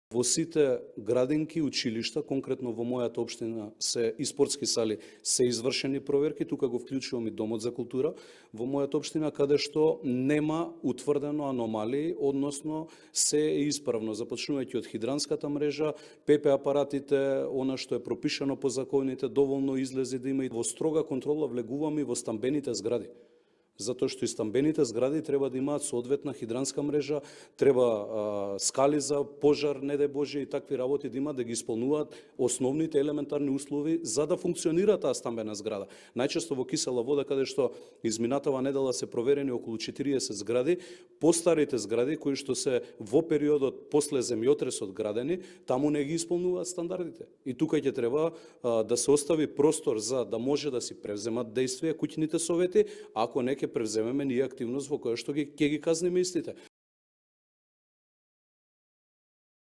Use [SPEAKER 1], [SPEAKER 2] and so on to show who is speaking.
[SPEAKER 1] Во сите градинки, училишта, конкретно во мојата општина се и спортски сали се извршени проверки, тука го вклучувам и Домот за култура во мојата општина, каде што нема утврдено аномалии, односно се е исправно, започнувајќи од хидранската мрежа, ПП апаратите, она што е пропишано по законите, доволно излези да има и во строга контрола влегуваме и во стамбените згради. Затоа што и стамбените згради треба да имаат соодветна хидранска мрежа, треба скали за пожар, не дај Боже, и такви работи да имаат, да ги исполнуваат основните елементарни услови за да функционира таа стамбена зграда. Најчесто во кисела вода, каде што изминатава недела се проверени околу 40 згради, постарите згради кои што се во периодот после земјотресот градени, таму не ги исполнуваат стандардите. И тука ќе треба да се остави простор за да може да си превземат дејствија куќните совети, ако не ќе превземеме ние активност во која што ќе ги казниме истите.